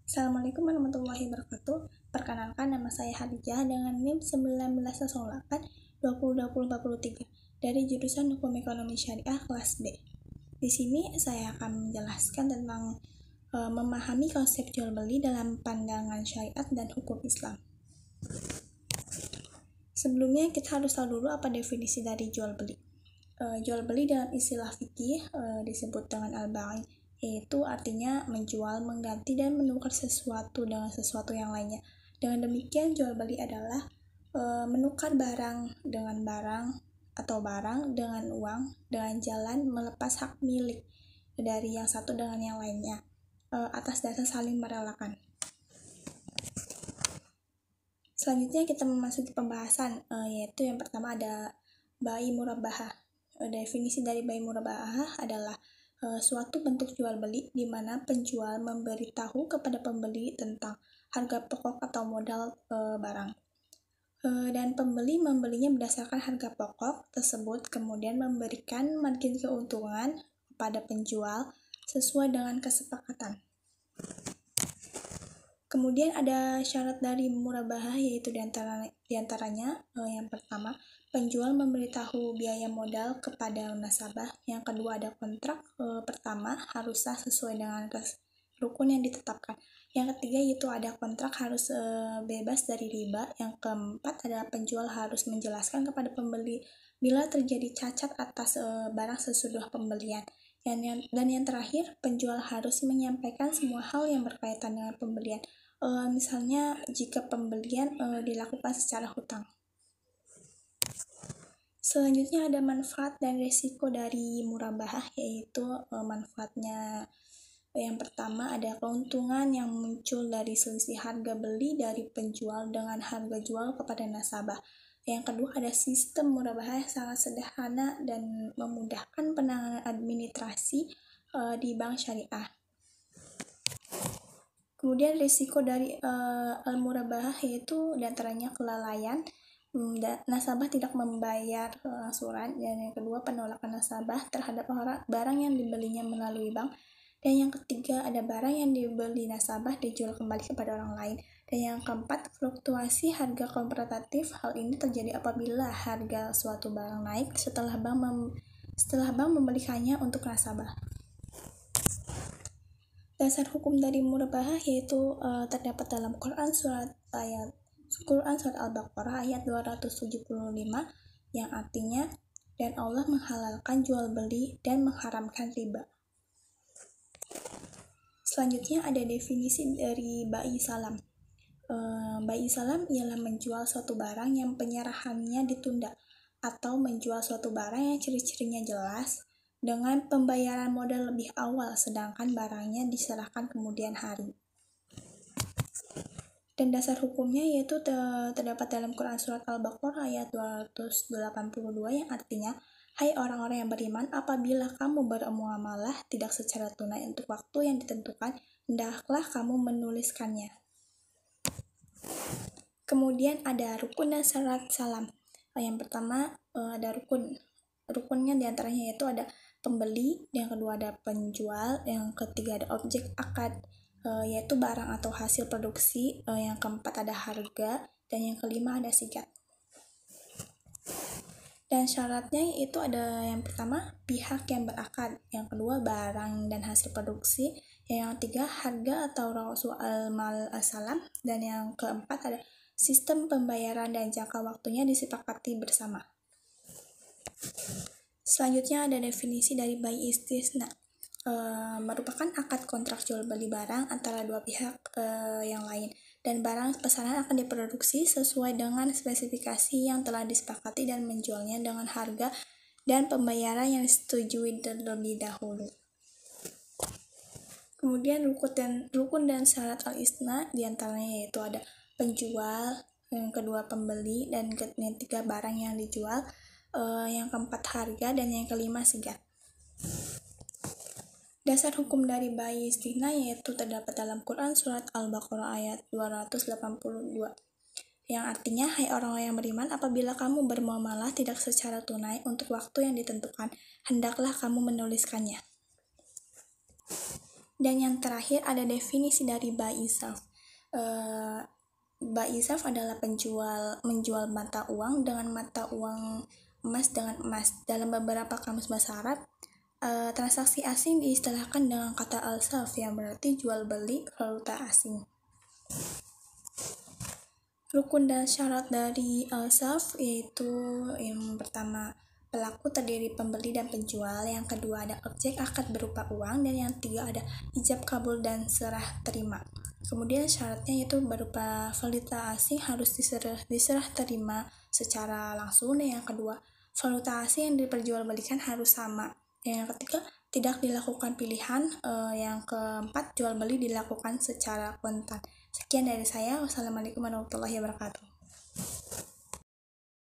Assalamualaikum warahmatullahi wabarakatuh. Perkenalkan, nama saya Hadijah dengan NIM 1908 2020 dari jurusan Hukum Ekonomi Syariah kelas B. Di sini saya akan menjelaskan tentang memahami konsep jual beli dalam pandangan syariat dan hukum Islam. Sebelumnya kita harus tahu dulu apa definisi dari jual beli. Jual beli dalam istilah fikih disebut dengan al-bai', yaitu artinya menjual, mengganti, dan menukar sesuatu dengan sesuatu yang lainnya. Dengan demikian, jual beli adalah menukar barang dengan barang atau barang dengan uang dengan jalan melepas hak milik dari yang satu dengan yang lainnya atas dasar saling merelakan. Selanjutnya kita memasuki pembahasan, yaitu yang pertama ada bai' murabahah. Definisi dari bai' murabahah adalah suatu bentuk jual beli di mana penjual memberitahu kepada pembeli tentang harga pokok atau modal barang, dan pembeli membelinya berdasarkan harga pokok tersebut, kemudian memberikan margin keuntungan kepada penjual sesuai dengan kesepakatan. Kemudian ada syarat dari murabahah, yaitu diantaranya yang pertama, penjual memberitahu biaya modal kepada nasabah. Yang kedua ada kontrak pertama harus sah sesuai dengan rukun yang ditetapkan. Yang ketiga yaitu ada kontrak harus bebas dari riba. Yang keempat adalah penjual harus menjelaskan kepada pembeli bila terjadi cacat atas barang sesudah pembelian. Dan yang terakhir, penjual harus menyampaikan semua hal yang berkaitan dengan pembelian. Misalnya jika pembelian dilakukan secara hutang. Selanjutnya ada manfaat dan risiko dari murabahah, yaitu manfaatnya yang pertama ada keuntungan yang muncul dari selisih harga beli dari penjual dengan harga jual kepada nasabah. Yang kedua ada sistem murabahah yang sangat sederhana dan memudahkan penanganan administrasi di bank syariah. Kemudian risiko dari al-murabahah yaitu diantaranya kelalaian, nasabah tidak membayar angsuran, dan yang kedua penolakan nasabah terhadap barang yang dibelinya melalui bank, dan yang ketiga ada barang yang dibeli nasabah dijual kembali kepada orang lain, dan yang keempat fluktuasi harga komparatif. Hal ini terjadi apabila harga suatu barang naik setelah bank membelikannya untuk nasabah. Dasar hukum dari murabahah yaitu terdapat dalam Quran surat Al-Baqarah ayat 275 yang artinya, dan Allah menghalalkan jual beli dan mengharamkan riba. Selanjutnya ada definisi dari bai' salam. Bai' salam ialah menjual suatu barang yang penyerahannya ditunda, atau menjual suatu barang yang ciri-cirinya jelas dengan pembayaran modal lebih awal sedangkan barangnya diserahkan kemudian hari. Dan dasar hukumnya yaitu terdapat dalam Quran surat Al-Baqarah ayat 282 yang artinya, hai orang-orang yang beriman, apabila kamu bermuamalah tidak secara tunai untuk waktu yang ditentukan, hendaklah kamu menuliskannya. Kemudian ada rukun dan syarat salam. Yang pertama ada rukunnya diantaranya yaitu ada pembeli, yang kedua ada penjual, yang ketiga ada objek akad yaitu barang atau hasil produksi, yang keempat ada harga, dan yang kelima ada sigat. Dan syaratnya itu ada yang pertama pihak yang berakad, yang kedua barang dan hasil produksi, yang ketiga harga atau rasul al-mal as-salam, dan yang keempat ada sistem pembayaran dan jangka waktunya disepakati bersama. Selanjutnya ada definisi dari bai' istisna. Merupakan akad kontrak jual beli barang antara dua pihak yang lain, dan barang pesanan akan diproduksi sesuai dengan spesifikasi yang telah disepakati dan menjualnya dengan harga dan pembayaran yang disetujui terlebih dahulu. Kemudian rukun dan syarat al-istisna diantaranya yaitu ada penjual, yang kedua pembeli, dan yang ketiga barang yang dijual, yang keempat harga, dan yang kelima sigat. Dasar hukum dari bai' istisna yaitu terdapat dalam Quran surat Al-Baqarah ayat 282 yang artinya, hai orang-orang yang beriman, apabila kamu bermuamalah tidak secara tunai untuk waktu yang ditentukan, hendaklah kamu menuliskannya. Dan yang terakhir ada definisi dari buy itself. Buy itself adalah menjual mata uang dengan mata uang emas dengan emas. Dalam beberapa kamus bahasa Arab, transaksi asing diistilahkan dengan kata al-salf yang berarti jual beli valuta asing. Rukun dan syarat dari al-salf yaitu yang pertama, pelaku terdiri pembeli dan penjual, yang kedua ada objek akad berupa uang, dan yang ketiga ada ijab kabul dan serah terima. Kemudian syaratnya yaitu berupa valuta asing harus diserah terima secara langsung, dan yang kedua valuta asing yang diperjualbelikan harus sama, dan yang ketiga tidak dilakukan pilihan, yang keempat jual beli dilakukan secara kontan. Sekian dari saya. Wassalamualaikum warahmatullahi wabarakatuh.